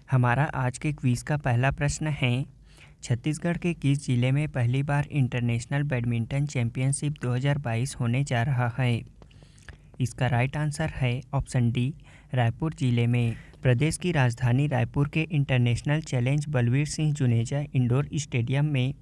हमारा आज के क्विज़ का पहला प्रश्न है, छत्तीसगढ़ के किस जिले में पहली बार इंटरनेशनल बैडमिंटन चैंपियनशिप 2022 होने जा रहा है? इसका राइट आंसर है ऑप्शन डी, रायपुर जिले में। प्रदेश की राजधानी रायपुर के international challenge Balbir Singh Juneja indoor stadium में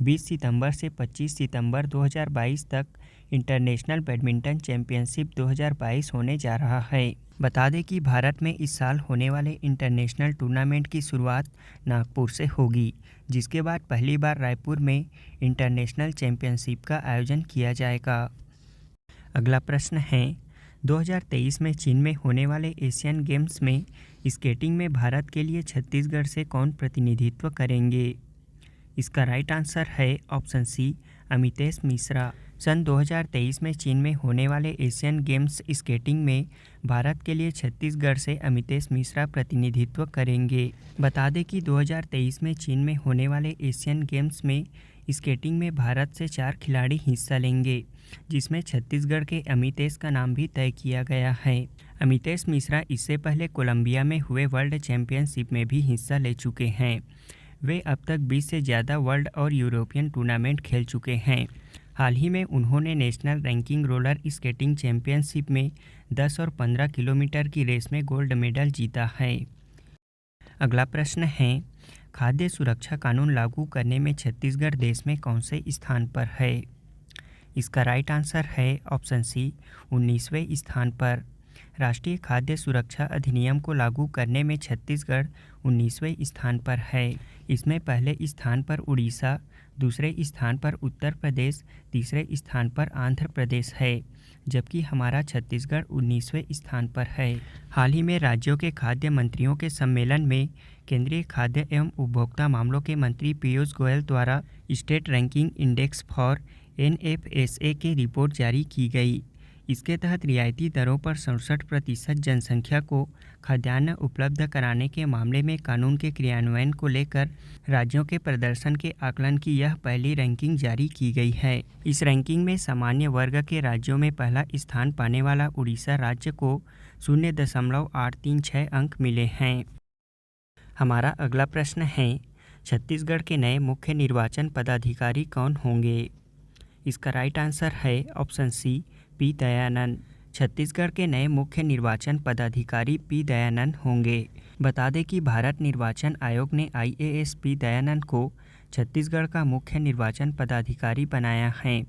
20 सितंबर से 25 सितंबर 2022 तक इंटरनेशनल बैडमिंटन चैंपियनशिप 2022 होने जा रहा है। बता दें कि भारत में इस साल होने वाले इंटरनेशनल टूर्नामेंट की शुरुआत नागपुर से होगी, जिसके बाद पहली बार रायपुर में इंटरनेशनल चैंपियनशिप का आयोजन किया जाएगा। अगला प्रश्न है, 2023 में चीन में होने वाले एशियन गेम्स में स्केटिंग में भारत के लिए छत्तीसगढ़ से कौन प्रतिनिधित्व करेंगे? इसका राइट आंसर है ऑप्शन सी, अमितेश मिश्रा। सन 2023 में चीन में होने वाले एशियन गेम्स स्केटिंग में भारत के लिए छत्तीसगढ़ से अमितेश मिश्रा प्रतिनिधित्व करेंगे। बता दें कि 2023 में चीन में होने वाले एशियन गेम्स में स्केटिंग में भारत से 4 खिलाड़ी हिस्सा लेंगे, जिसमें छत्तीसगढ़ के अमितेश का नाम भी तय किया गया है। अमितेश मिश्रा इससे पहले कोलंबिया में हुए वर्ल्ड चैंपियनशिप में भी हिस्सा ले चुके हैं। वे अब तक 20 से ज़्यादा वर्ल्ड और यूरोपियन टूर्नामेंट खेल चुके हैं। हाल ही में उन्होंने national ranking roller skating championship में 10 और 15 किलोमीटर की रेस में गोल्ड मेडल जीता है। अगला प्रश्न है, खाद्य सुरक्षा कानून लागू करने में छत्तीसगढ़ देश में कौन से स्थान पर है? इसका राइट आंसर है ऑप्शन सी, 19वें स्थान पर। राष्ट्रीय खाद्य सुरक्षा अधिनियम को लागू करने में छत्तीसगढ़ 19वें स्थान पर है। इसमें पहले स्थान पर उड़ीसा, दूसरे स्थान पर उत्तर प्रदेश, तीसरे स्थान पर आंध्र प्रदेश है, जबकि हमारा छत्तीसगढ़ 19वें स्थान पर है। हाल ही में राज्यों के खाद्य मंत्रियों के सम्मेलन में केंद्रीय खाद्य एवं उपभोक्ता मामलों के मंत्री पीयूष गोयल द्वारा state ranking index for NFSA की रिपोर्ट जारी की गई। इसके तहत रियायती दरों पर 67% जनसंख्या को खाद्यान्न उपलब्ध कराने के मामले में कानून के क्रियान्वयन को लेकर राज्यों के प्रदर्शन के आकलन की यह पहली रैंकिंग जारी की गई है। इस रैंकिंग में सामान्य वर्ग के राज्यों में पहला स्थान पाने वाला उड़ीसा राज्य को 0.836 अंक मिले हैं। हमारा अगला प्रश्न है, छत्तीसगढ़ के नए मुख्य निर्वाचन पदाधिकारी कौन होंगे? इसका राइट आंसर है option C, P Dayanand. Chhattisgarh के नए मुख्य निर्वाचन पदाधिकारी पी दयानंद होंगे। बता दें कि भारत निर्वाचन आयोग ने IAS पी दयानंद को छत्तीसगढ़ का मुख्य निर्वाचन पदाधिकारी बनाया है।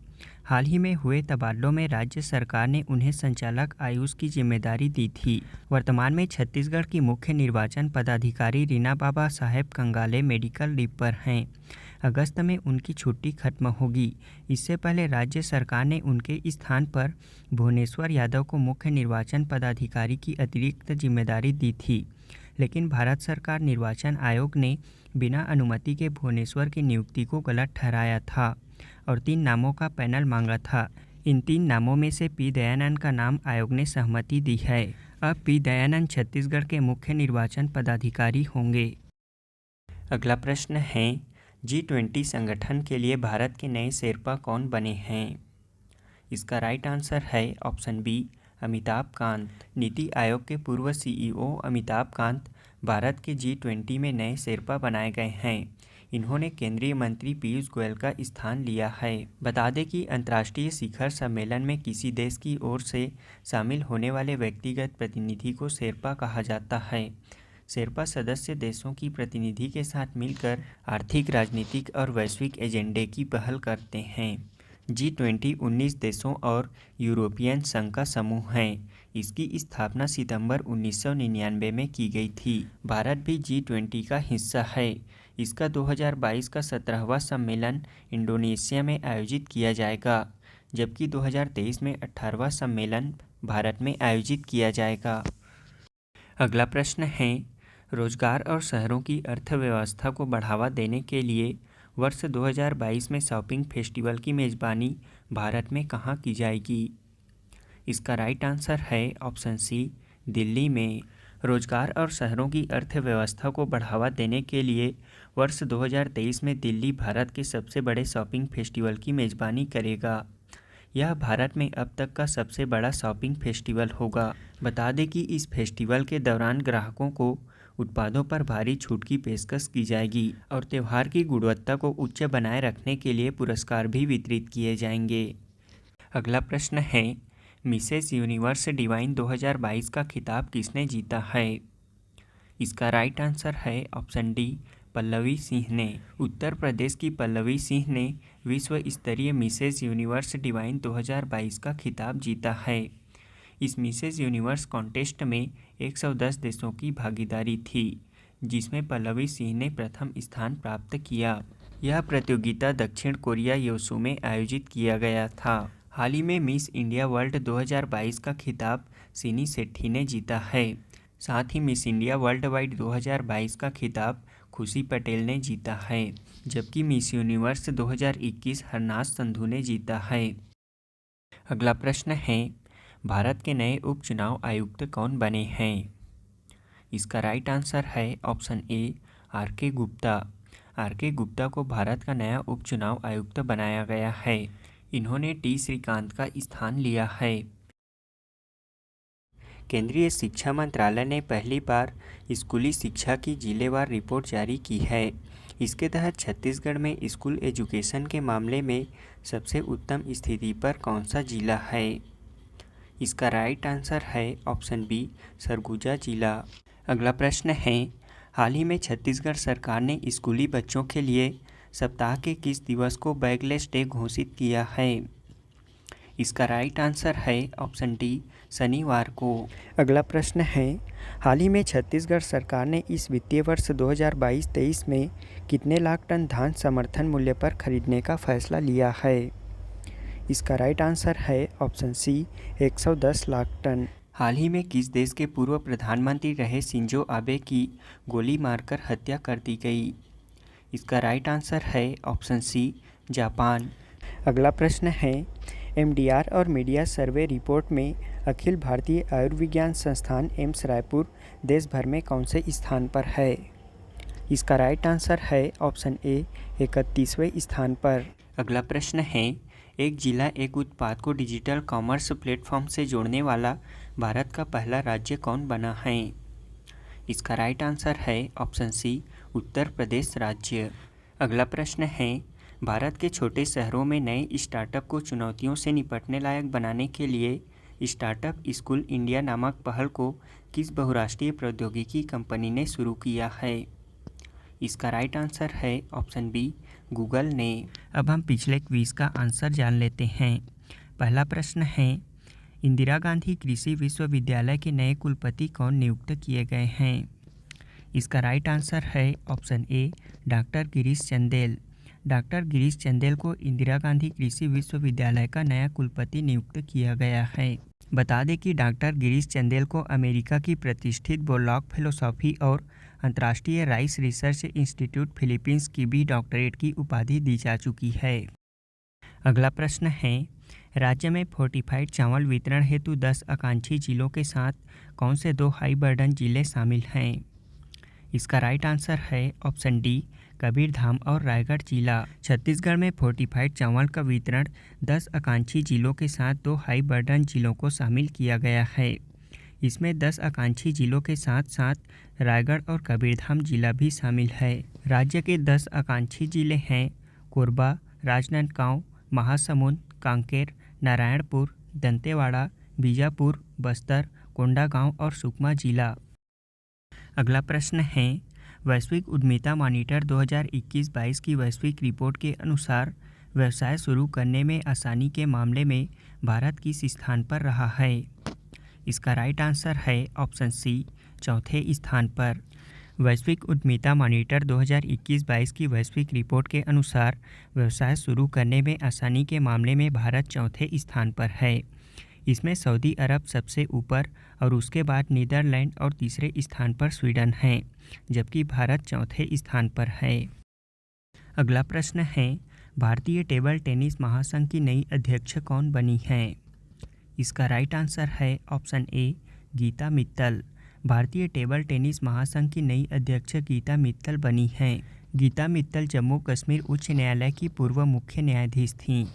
हाल ही में हुए तबादलों में राज्य सरकार ने उन्हें संचालक आयुष की जिम्मेदारी दी थी। वर्तमान में छत्तीसगढ़ की मुख्य निर्वाचन पदाधिकारी रीना बाबा साहेब कंगाले मेडिकल लीव पर हैं। अगस्त में उनकी छुट्टी खत्म होगी। इससे पहले राज्य सरकार ने उनके स्थान पर भुवनेश्वर यादव को मुख्य निर्वाचन पदाधिकारी की अतिरिक्त जिम्मेदारी दी थी, लेकिन भारत सरकार निर्वाचन आयोग ने बिना अनुमति के भुवनेश्वर की नियुक्ति को गलत ठहराया था और 3 नामों का पैनल मांगा था। इन 3 नामों में से पी दयानंद का नाम आयोग ने सहमति दी है। अब पी दयानंद छत्तीसगढ़ के मुख्य निर्वाचन पदाधिकारी होंगे। अगला प्रश्न है, G20 संगठन के लिए भारत के नए शेरपा कौन बने हैं? इसका राइट आंसर है ऑप्शन बी, अमिताभ कांत। नीति आयोग के पूर्व CEO अमिताभ कांत भारत के G20 में नए शेरपा बनाए गए हैं। इन्होंने केंद्रीय मंत्री पीयूष गोयल का स्थान लिया है। बता दें कि अंतर्राष्ट्रीय शिखर सम्मेलन में किसी देश की ओर से शामिल होने वाले व्यक्तिगत प्रतिनिधि को शेरपा कहा जाता है। शेरपा सदस्य देशों की प्रतिनिधि के साथ मिलकर आर्थिक, राजनीतिक और वैश्विक एजेंडे की पहल करते हैं। G20 19 देशों और यूरोपियन संघ का समूह है। इसकी स्थापना सितंबर 1999 में की गई थी। भारत भी G20 का हिस्सा है। इसका 2022 का 17वां सम्मेलन इंडोनेशिया में आयोजित किया जाएगा, जबकि 2023 में 18वां सम्मेलन भारत में आयोजित किया जाएगा। अगला प्रश्न है, रोजगार और शहरों की अर्थव्यवस्था को बढ़ावा देने के लिए वर्ष 2022 में शॉपिंग फेस्टिवल की मेज़बानी भारत में कहाँ की जाएगी? इसका राइट आंसर है ऑप्शन सी, दिल्ली में। रोजगार और शहरों की अर्थव्यवस्था को बढ़ावा देने के लिए वर्ष 2023 में दिल्ली भारत के सबसे बड़े शॉपिंग फेस्टिवल की मेज़बानी करेगा। यह भारत में अब तक का सबसे बड़ा शॉपिंग फेस्टिवल होगा। बता दें कि इस फेस्टिवल के दौरान ग्राहकों को उत्पादों पर भारी छूट की पेशकश की जाएगी और त्यौहार की गुणवत्ता को उच्च बनाए रखने के लिए पुरस्कार भी वितरित किए जाएंगे। अगला प्रश्न है, मिसेस यूनिवर्स डिवाइन 2022 का खिताब किसने जीता है? इसका राइट आंसर है ऑप्शन डी, पल्लवी सिंह ने। उत्तर प्रदेश की पल्लवी सिंह ने विश्व स्तरीय मिसेस यूनिवर्स डिवाइन 2022 का खिताब जीता है। इस मिसेस यूनिवर्स कॉन्टेस्ट में 110 देशों की भागीदारी थी, जिसमें पल्लवी सिंह ने प्रथम स्थान प्राप्त किया। यह प्रतियोगिता दक्षिण कोरिया योसू में आयोजित किया गया था। हाल ही में मिस इंडिया वर्ल्ड 2022 का खिताब सिनी सेट्टी ने जीता है। साथ ही मिस इंडिया वर्ल्ड वाइड 2022 का खिताब खुशी पटेल ने जीता है, जबकि मिस यूनिवर्स 2021 हरनाज संधू ने जीता है। अगला प्रश्न है, भारत के नए उपचुनाव आयुक्त कौन बने हैं? इसका राइट आंसर है option A, R K. Gupta. R K. Gupta को भारत का नया उपचुनाव आयुक्त बनाया गया है। इन्होंने टी श्रीकांत का स्थान लिया है। केंद्रीय शिक्षा मंत्रालय ने पहली बार स्कूली शिक्षा की जिलेवार रिपोर्ट जारी की है। इसके तहत छत्तीसगढ़ में स्कूल एजुकेशन के मामले में सबसे उत्तम स्थिति पर कौन सा जिला है? इसका राइट आंसर है ऑप्शन बी, सरगुजा जिला। अगला प्रश्न है, हाल ही में छत्तीसगढ़ सरकार ने स्कूली बच्चों के लिए सप्ताह के किस दिवस को बैगलेस डे घोषित किया है? इसका राइट आंसर है ऑप्शन डी, शनिवार को। अगला प्रश्न है, हाल ही में छत्तीसगढ़ सरकार ने इस वित्तीय वर्ष 2022-23 में कितने लाख टन धान समर्थन मूल्य पर खरीदने का फैसला लिया है? इसका राइट आंसर है ऑप्शन सी, 110 लाख टन। हाल ही में किस देश के पूर्व प्रधानमंत्री रहे शिंजो आबे की गोली मारकर हत्या कर दी गई? इसका राइट आंसर है ऑप्शन सी, जापान। अगला प्रश्न है, एमडीआर और मीडिया सर्वे रिपोर्ट में अखिल भारतीय आयुर्विज्ञान संस्थान एम्स रायपुर देश भर में कौन से स्थान पर है? इसका राइट आंसर है ऑप्शन ए, 31वें स्थान पर। अगला प्रश्न है, एक जिला एक उत्पाद को डिजिटल कॉमर्स प्लेटफॉर्म से जोड़ने वाला भारत का पहला राज्य कौन बना है? इसका राइट आंसर है ऑप्शन सी, उत्तर प्रदेश राज्य। अगला प्रश्न है, भारत के छोटे शहरों में नए स्टार्टअप को चुनौतियों से निपटने लायक बनाने के लिए स्टार्टअप स्कूल इंडिया नामक पहल को किस बहुराष्ट्रीय प्रौद्योगिकी कंपनी ने शुरू किया है? इसका राइट आंसर है ऑप्शन बी, गूगल ने। अब हम पिछले क्विज का आंसर जान लेते हैं। पहला प्रश्न है, इंदिरा गांधी कृषि विश्वविद्यालय के नए कुलपति कौन नियुक्त किए गए हैं? इसका राइट आंसर है ऑप्शन ए, डॉक्टर गिरीश चंदेल। डॉक्टर गिरीश चंदेल को इंदिरा गांधी कृषि विश्वविद्यालय का नया कुलपति नियुक्त किया गया है। बता दें कि डॉक्टर गिरीश चंदेल को अमेरिका की प्रतिष्ठित बोरलॉग फिलोसॉफी और अंतर्राष्ट्रीय राइस रिसर्च इंस्टीट्यूट फिलीपींस की भी डॉक्टरेट की उपाधि दी जा चुकी है। अगला प्रश्न है, राज्य में फोर्टिफाइड चावल वितरण हेतु 10 आकांक्षी जिलों के साथ कौन से 2 हाई बर्डन जिले शामिल हैं? इसका राइट आंसर है ऑप्शन डी, कबीरधाम और रायगढ़ जिला। छत्तीसगढ़ में फोर्टिफाइड चावल का वितरण 10 आकांक्षी जिलों के साथ 2 हाई बर्डन जिलों को शामिल किया गया है। इसमें 10 आकांक्षी जिलों के साथ साथ रायगढ़ और कबीरधाम जिला भी शामिल है। राज्य के 10 आकांक्षी जिले हैं कोरबा, राजनांदगांव, महासमुंद, कांकेर, नारायणपुर, दंतेवाड़ा, बीजापुर, बस्तर, कोंडागांव और सुकमा जिला। अगला प्रश्न है, वैश्विक उद्यमिता मॉनिटर 2021-22 की वैश्विक रिपोर्ट के अनुसार व्यवसाय शुरू करने में आसानी के मामले में भारत किस स्थान पर रहा है? इसका राइट आंसर है ऑप्शन सी, चौथे स्थान पर। वैश्विक उद्यमिता मॉनिटर 2021-22 की वैश्विक रिपोर्ट के अनुसार व्यवसाय शुरू करने में आसानी के मामले में भारत चौथे स्थान पर है। इसमें सऊदी अरब सबसे ऊपर और उसके बाद नीदरलैंड और तीसरे स्थान पर स्वीडन है, जबकि भारत चौथे स्थान पर है। अगला प्रश्न है, भारतीय टेबल टेनिस महासंघ की नई अध्यक्ष कौन बनी है? इसका राइट आंसर है ऑप्शन ए, गीता मित्तल। भारतीय टेबल टेनिस महासंघ की नई अध्यक्ष गीता मित्तल बनी हैं। गीता मित्तल जम्मू कश्मीर उच्च न्यायालय की पूर्व मुख्य न्यायाधीश थीं।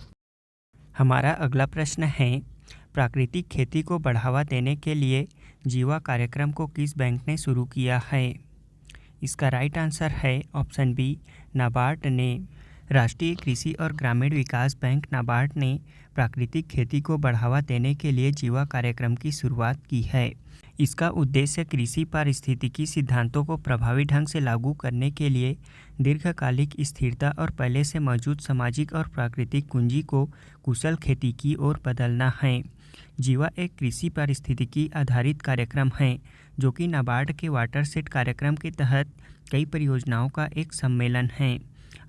हमारा अगला प्रश्न है, प्राकृतिक खेती को बढ़ावा देने के लिए जीवा कार्यक्रम को किस बैंक ने शुरू किया है? इसका राइट आंसर है ऑप्शन बी, नाबार्ड ने। राष्ट्रीय कृषि और ग्रामीण विकास बैंक नाबार्ड ने प्राकृतिक खेती को बढ़ावा देने के लिए जीवा कार्यक्रम की शुरुआत की है। इसका उद्देश्य कृषि पारिस्थितिकी सिद्धांतों को प्रभावी ढंग से लागू करने के लिए दीर्घकालिक स्थिरता और पहले से मौजूद सामाजिक और प्राकृतिक पूंजी को कुशल खेती की ओर बदलना है। जीवा एक कृषि पारिस्थितिकी आधारित कार्यक्रम है जो कि नाबार्ड के वाटरशेड कार्यक्रम के तहत कई परियोजनाओं का एक सम्मेलन है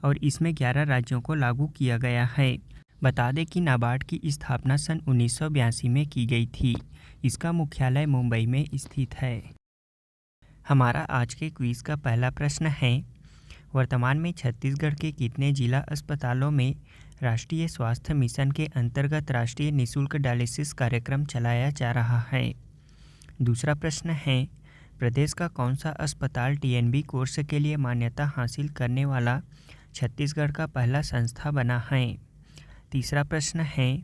और इसमें 11 राज्यों को लागू किया गया है। बता दें कि नाबार्ड की स्थापना सन 1982 में की गई थी। इसका मुख्यालय मुंबई में स्थित है। हमारा आज के क्विज़ का पहला प्रश्न है, वर्तमान में छत्तीसगढ़ के कितने जिला अस्पतालों में राष्ट्रीय स्वास्थ्य मिशन के अंतर्गत राष्ट्रीय निःशुल्क डायलिसिस कार्यक्रम चलाया जा रहा है? दूसरा प्रश्न है, प्रदेश का कौन सा अस्पताल टीएनबी कोर्स के लिए मान्यता हासिल करने वाला छत्तीसगढ़ का पहला संस्था बना है? तीसरा प्रश्न है,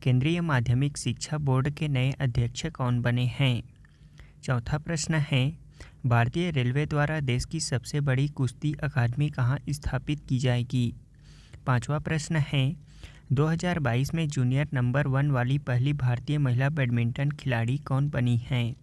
केंद्रीय माध्यमिक शिक्षा बोर्ड के नए अध्यक्ष कौन बने हैं? चौथा प्रश्न है, भारतीय रेलवे द्वारा देश की सबसे बड़ी कुश्ती अकादमी कहाँ स्थापित की जाएगी? पांचवा प्रश्न है, 2022 में जूनियर नंबर 1 वाली पहली भारतीय महिला बैडमिंटन खिलाड़ी कौन बनी हैं?